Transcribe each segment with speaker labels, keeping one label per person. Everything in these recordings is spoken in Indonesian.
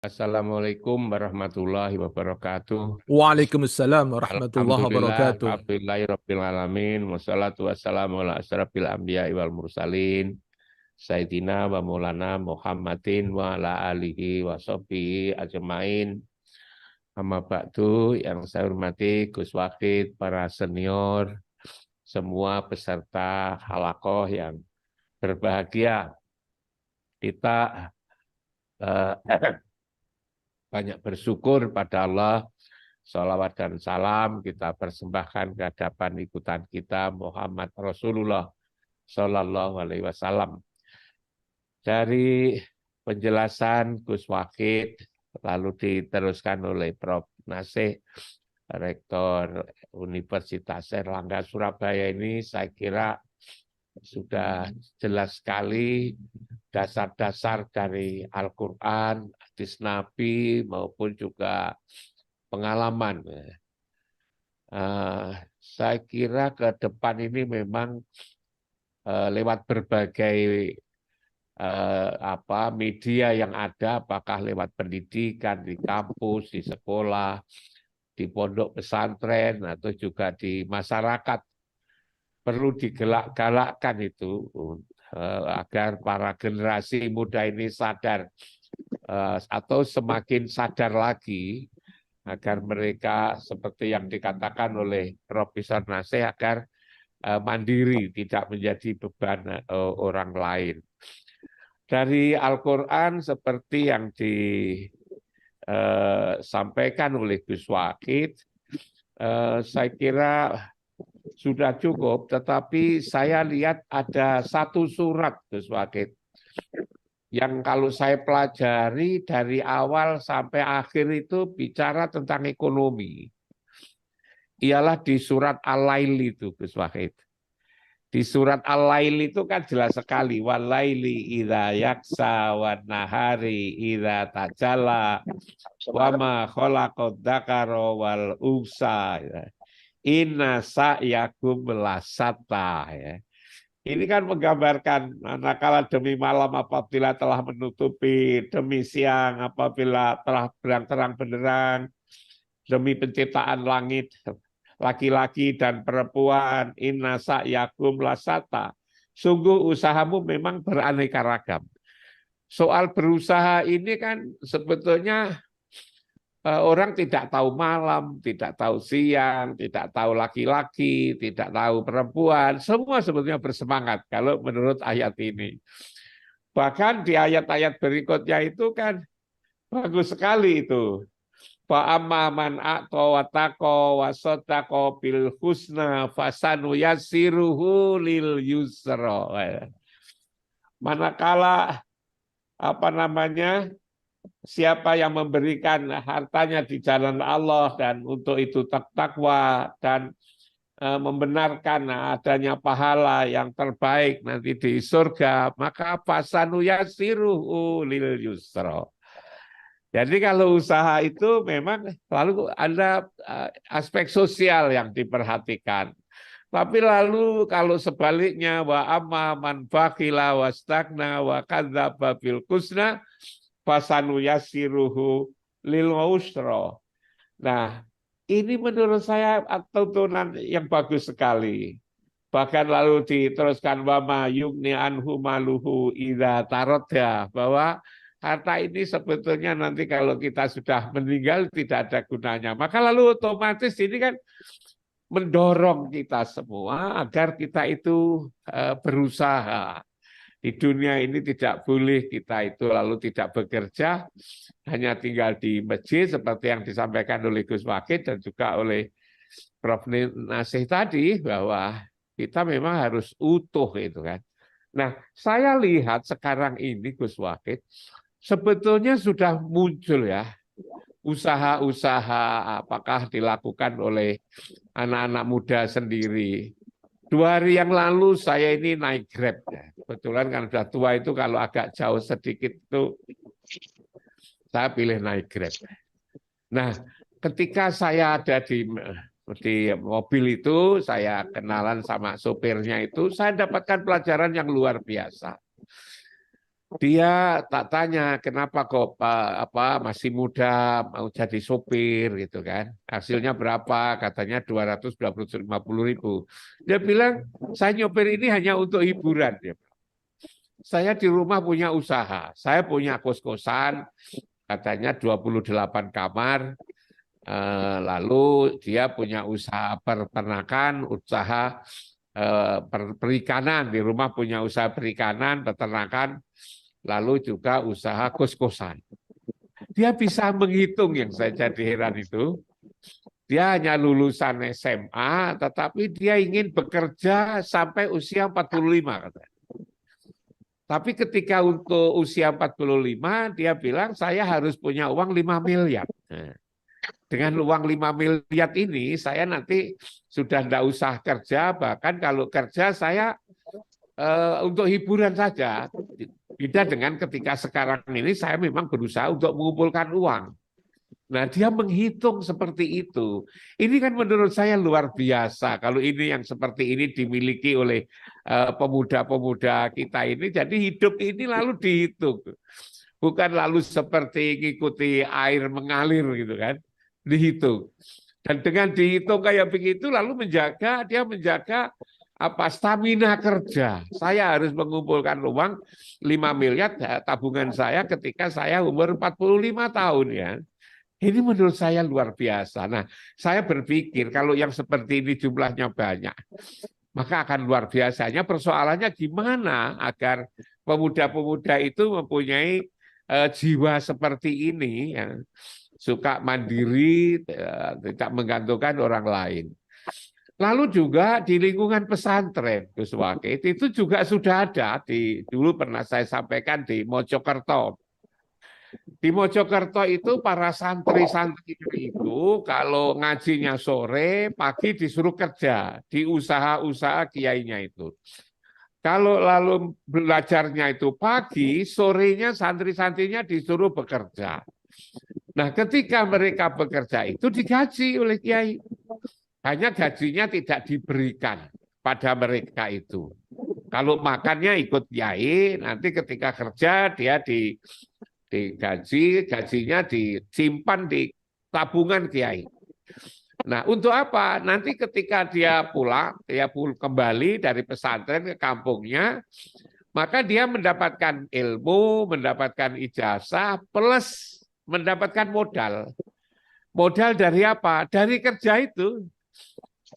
Speaker 1: Assalamualaikum warahmatullahi wabarakatuh.
Speaker 2: Waalaikumsalam warahmatullahi
Speaker 1: Alhamdulillah,
Speaker 2: wabarakatuh.
Speaker 1: alhamdulillahirabbil alamin, wassalatu wassalamu ala asrofil anbiya'i wal mursalin, Sayyidina wa Maulana Muhammadin wa ala alihi wa sahbihi ajmain. Amma ba'du, yang saya hormati Gus Wakid, para senior, semua peserta halaqah yang berbahagia. Kita eh, banyak bersyukur pada Allah. Salawat dan salam kita persembahkan ke hadapan ikutan kita Muhammad Rasulullah Sallallahu Alaihi Wasallam. Dari penjelasan Gus Wakid lalu diteruskan oleh Prof. Nasih, Rektor Universitas Airlangga Surabaya ini, saya kira sudah jelas sekali dasar-dasar dari Al-Quran, hadis Nabi maupun juga pengalaman. Saya kira ke depan ini memang lewat berbagai media yang ada, apakah lewat pendidikan di kampus, di sekolah, di pondok pesantren, atau juga di masyarakat, perlu digelak-galakkan itu agar para generasi muda ini sadar atau semakin sadar lagi, agar mereka seperti yang dikatakan oleh Profesor Nasih agar mandiri, tidak menjadi beban orang lain. Dari Al-Quran seperti yang disampaikan oleh Gus Wakid, saya kira sudah cukup, tetapi saya lihat ada satu surat Gus Wakid yang kalau saya pelajari dari awal sampai akhir itu bicara tentang ekonomi. Ialah di surat Al-Lail itu, Gus Wahid. Di surat Al-Lail itu kan jelas sekali, walaili idza yaksa wan nahari idza tajalla wa ma khalaqad dzakara wal unsa. Inna sa'yakum lasata, ya. Ini kan menggambarkan manakala demi malam apabila telah menutupi, demi siang apabila telah terang benderang, demi penciptaan langit, laki-laki dan perempuan, inna sa'yakum lasata. Sungguh usahamu memang beraneka ragam. Soal berusaha ini kan sebetulnya orang tidak tahu malam, tidak tahu siang, tidak tahu laki-laki, tidak tahu perempuan, semua sebetulnya bersemangat kalau menurut ayat ini. Bahkan di ayat-ayat berikutnya itu kan bagus sekali itu. Fa'amma man a'ta wa taqa wa sadaqa bil husna fasanu yassiruhu lil yusra. Manakala siapa yang memberikan hartanya di jalan Allah dan untuk itu takwa dan membenarkan adanya pahala yang terbaik nanti di surga, maka fasanu yassiruhu lil yusra. Jadi kalau usaha itu memang lalu ada aspek sosial yang diperhatikan. Tapi lalu kalau sebaliknya wa amma man bakhila wastagna wa kadzdzaba bil husna fasanu yassiruhu lil usra. Nah, ini menurut saya tuntunan yang bagus sekali. Bahkan lalu diteruskan wama yugni anhu maluhu idza taradda, bahwa harta ini sebetulnya nanti kalau kita sudah meninggal tidak ada gunanya. Maka lalu otomatis ini kan mendorong kita semua agar kita itu berusaha. Di dunia ini tidak boleh kita itu lalu tidak bekerja, hanya tinggal di masjid seperti yang disampaikan oleh Gus Wakid dan juga oleh Prof. Nasih tadi, bahwa kita memang harus utuh itu kan. Nah, saya lihat sekarang ini Gus Wakid sebetulnya sudah muncul ya usaha-usaha, apakah dilakukan oleh anak-anak muda sendiri. 2 hari yang lalu saya ini naik Grab ya. Kebetulan kan sudah tua itu kalau agak jauh sedikit itu saya pilih naik Grab. Nah, ketika saya ada di mobil itu, saya kenalan sama sopirnya itu, saya dapatkan pelajaran yang luar biasa. Dia tak tanya kenapa kok Pak masih muda mau jadi sopir gitu kan. Hasilnya berapa? Katanya 250.000. Dia bilang saya nyopir ini hanya untuk hiburan. Saya di rumah punya usaha. Saya punya kos-kosan katanya 28 kamar. Lalu dia punya usaha peternakan, usaha perikanan, di rumah punya usaha perikanan, peternakan, lalu juga usaha kos-kosan. Dia bisa menghitung, yang saya jadi heran itu. Dia hanya lulusan SMA, tetapi dia ingin bekerja sampai usia 45, katanya. Tapi ketika untuk usia 45, dia bilang saya harus punya uang 5 miliar. Nah, dengan uang 5 miliar ini, saya nanti sudah tidak usah kerja, bahkan kalau kerja saya untuk hiburan saja. Beda dengan ketika sekarang ini saya memang berusaha untuk mengumpulkan uang. Nah, dia menghitung seperti itu. Ini kan menurut saya luar biasa. Kalau ini yang seperti ini dimiliki oleh pemuda-pemuda kita ini, jadi hidup ini lalu dihitung. Bukan lalu seperti mengikuti air mengalir gitu kan, dihitung. Dan dengan dihitung kayak begitu, lalu dia menjaga stamina kerja. Saya harus mengumpulkan uang 5 miliar tabungan saya ketika saya umur 45 tahun ya. Ini menurut saya luar biasa. Nah, saya berpikir kalau yang seperti ini jumlahnya banyak, maka akan luar biasanya. Persoalannya gimana agar pemuda-pemuda itu mempunyai jiwa seperti ini, ya, suka mandiri, tidak menggantungkan orang lain. Lalu juga di lingkungan pesantren, Gus Wakil, itu juga sudah ada. Dulu pernah saya sampaikan di Mojokerto. Di Mojokerto itu para santri-santri itu kalau ngajinya sore, pagi disuruh kerja di usaha-usaha kiainya itu. Kalau lalu belajarnya itu pagi, sorenya santri-santrinya disuruh bekerja. Nah, ketika mereka bekerja itu digaji oleh kiai. Hanya gajinya tidak diberikan pada mereka itu. Kalau makannya ikut kiai, nanti ketika kerja dia digaji, gajinya disimpan di tabungan kiai. Nah, untuk apa? Nanti ketika dia kembali dari pesantren ke kampungnya, maka dia mendapatkan ilmu, mendapatkan ijazah, plus mendapatkan modal. Modal dari apa? Dari kerja itu.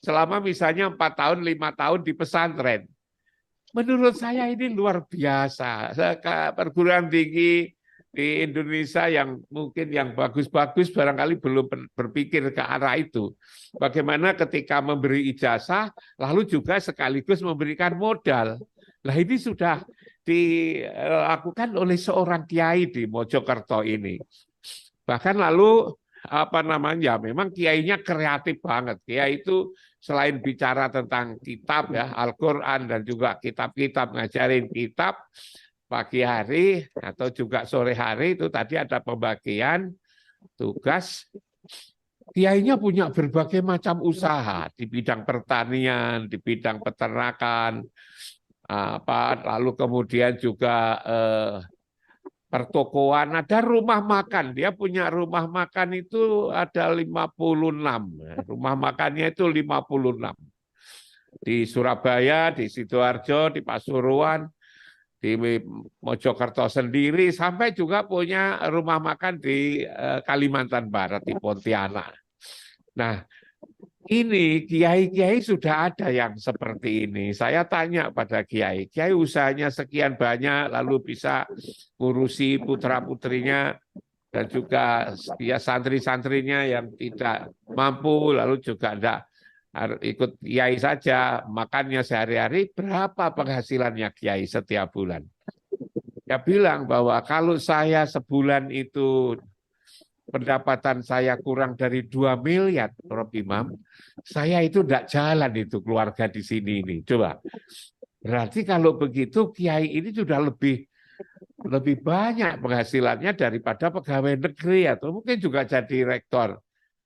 Speaker 1: Selama misalnya 4 tahun, 5 tahun di pesantren. Menurut saya ini luar biasa. Perguruan tinggi di Indonesia yang mungkin yang bagus-bagus barangkali belum berpikir ke arah itu. Bagaimana ketika memberi ijazah, lalu juga sekaligus memberikan modal. Nah, ini sudah dilakukan oleh seorang kiai di Mojokerto ini. Bahkan lalu memang kiainya kreatif banget. Kiai itu selain bicara tentang kitab ya, Al-Qur'an dan juga kitab-kitab, ngajarin kitab, pagi hari atau juga sore hari itu tadi ada pembagian tugas. Kiainya punya berbagai macam usaha di bidang pertanian, di bidang peternakan, lalu kemudian juga pertokoan, ada rumah makan. Dia punya rumah makan itu ada 56. Rumah makannya itu 56. Di Surabaya, di Sidoarjo, di Pasuruan, di Mojokerto sendiri, sampai juga punya rumah makan di Kalimantan Barat, di Pontianak. Nah, ini kiai-kiai sudah ada yang seperti ini. Saya tanya pada kiai, kiai usahanya sekian banyak, lalu bisa ngurusi putra-putrinya dan juga ya santri-santrinya yang tidak mampu, lalu juga tidak ikut kiai saja, makannya sehari-hari, berapa penghasilannya kiai setiap bulan? Dia bilang bahwa kalau saya sebulan itu pendapatan saya kurang dari 2 miliar, Prof. Imam, saya itu tidak jalan itu keluarga di sini ini. Coba. Berarti kalau begitu kiai ini sudah lebih banyak penghasilannya daripada pegawai negeri atau mungkin juga jadi rektor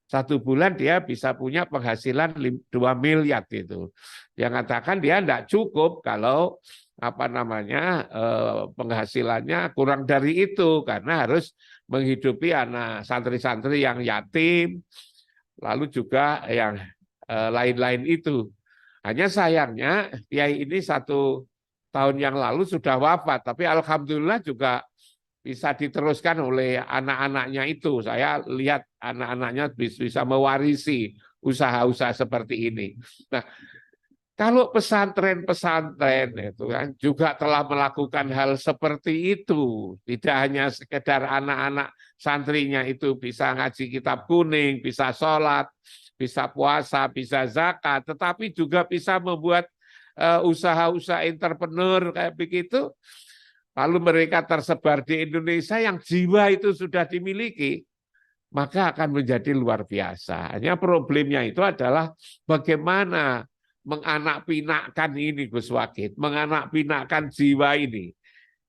Speaker 1: 1 bulan dia bisa punya penghasilan 2 miliar gitu. Dia katakan dia tidak cukup kalau penghasilannya kurang dari itu karena harus menghidupi anak santri-santri yang yatim, lalu juga yang lain-lain itu. Hanya sayangnya kiai ini 1 tahun yang lalu sudah wafat, tapi alhamdulillah juga bisa diteruskan oleh anak-anaknya itu. Saya lihat anak-anaknya bisa mewarisi usaha-usaha seperti ini. Nah, kalau pesantren-pesantren itu kan juga telah melakukan hal seperti itu, tidak hanya sekedar anak-anak santrinya itu bisa ngaji kitab kuning, bisa sholat, bisa puasa, bisa zakat, tetapi juga bisa membuat usaha-usaha entrepreneur kayak begitu. Lalu mereka tersebar di Indonesia yang jiwa itu sudah dimiliki, maka akan menjadi luar biasa. Hanya problemnya itu adalah bagaimana menganak-pinakkan ini, Gus Wakid, menganak-pinakkan jiwa ini.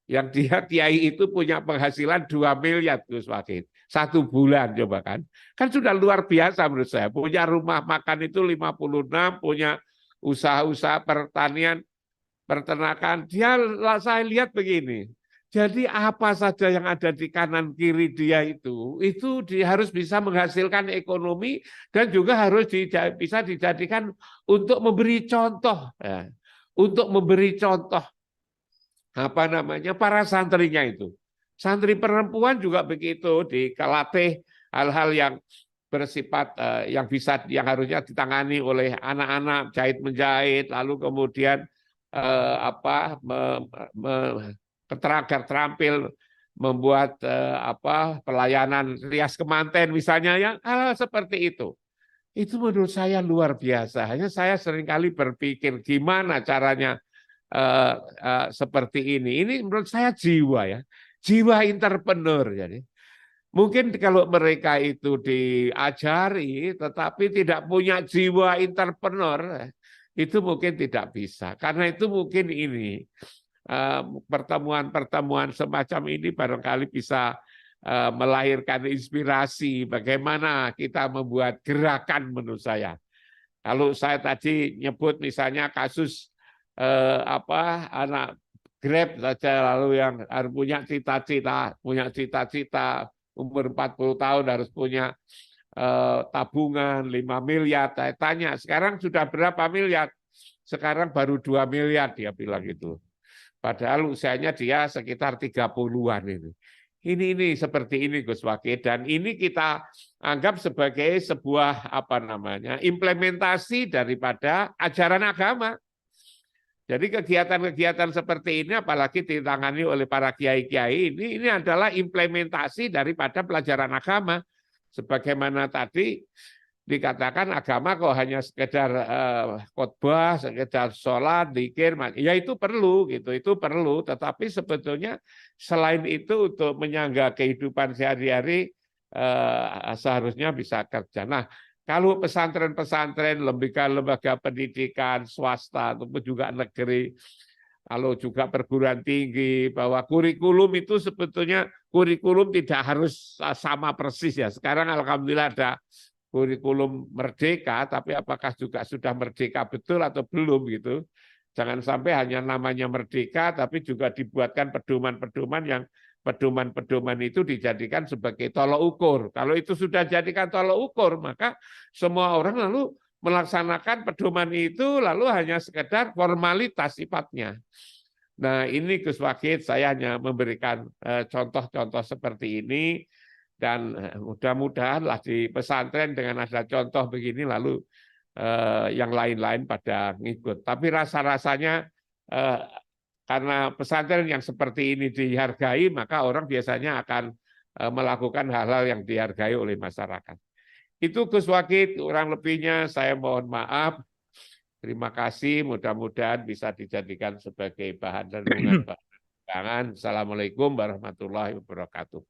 Speaker 1: Yang dia kiai itu punya penghasilan 2 miliar, Gus Wakid. 1 bulan coba kan. Kan sudah luar biasa menurut saya. Punya rumah makan itu 56, punya usaha-usaha pertanian, peternakan. Saya lihat begini. Jadi apa saja yang ada di kanan kiri dia itu dia harus bisa menghasilkan ekonomi dan juga harus bisa dijadikan untuk memberi contoh, ya. Untuk memberi contoh para santrinya itu. Santri perempuan juga begitu, dikelatih hal-hal yang bersifat yang harusnya ditangani oleh anak-anak, jahit menjahit, lalu kemudian agar terampil membuat pelayanan rias kemanten misalnya, yang hal seperti itu menurut saya luar biasa. Hanya saya seringkali berpikir gimana caranya seperti ini. Ini menurut saya jiwa entrepreneur. Jadi mungkin kalau mereka itu diajari tetapi tidak punya jiwa entrepreneur, itu mungkin tidak bisa. Karena itu mungkin ini pertemuan-pertemuan semacam ini barangkali bisa melahirkan inspirasi bagaimana kita membuat gerakan menurut saya. Kalau saya tadi nyebut misalnya kasus anak Grab saja, lalu yang harus punya cita-cita umur 40 tahun harus punya tabungan 5 miliar. Saya tanya, sekarang sudah berapa miliar? Sekarang baru 2 miliar dia bilang gitu. Padahal usianya dia sekitar 30-an ini. Ini seperti ini Gus Wakid, dan ini kita anggap sebagai sebuah implementasi daripada ajaran agama. Jadi kegiatan-kegiatan seperti ini apalagi ditangani oleh para kiai-kiai ini adalah implementasi daripada pelajaran agama. Sebagaimana tadi dikatakan agama kok hanya sekedar khotbah, sekedar sholat, zikir, ya itu perlu gitu, itu perlu. Tetapi sebetulnya selain itu untuk menyangga kehidupan sehari-hari seharusnya bisa kerja. Nah, kalau pesantren-pesantren, lembaga pendidikan swasta ataupun juga negeri, kalau juga perguruan tinggi, bahwa kurikulum itu sebetulnya kurikulum tidak harus sama persis ya. Sekarang alhamdulillah ada kurikulum merdeka, tapi apakah juga sudah merdeka betul atau belum gitu. Jangan sampai hanya namanya merdeka, tapi juga dibuatkan pedoman-pedoman yang pedoman itu dijadikan sebagai tolok ukur. Kalau itu sudah jadikan tolok ukur, maka semua orang lalu melaksanakan pedoman itu lalu hanya sekedar formalitas sifatnya. Nah ini Gus Wakid, saya hanya memberikan contoh-contoh seperti ini, dan mudah-mudahanlah di pesantren dengan ada contoh begini lalu yang lain-lain pada ngikut. Tapi rasa-rasanya karena pesantren yang seperti ini dihargai, maka orang biasanya akan melakukan hal-hal yang dihargai oleh masyarakat. Itu Gus Wakid, kurang lebihnya saya mohon maaf. Terima kasih, mudah-mudahan bisa dijadikan sebagai bahan renungan. Assalamualaikum warahmatullahi wabarakatuh.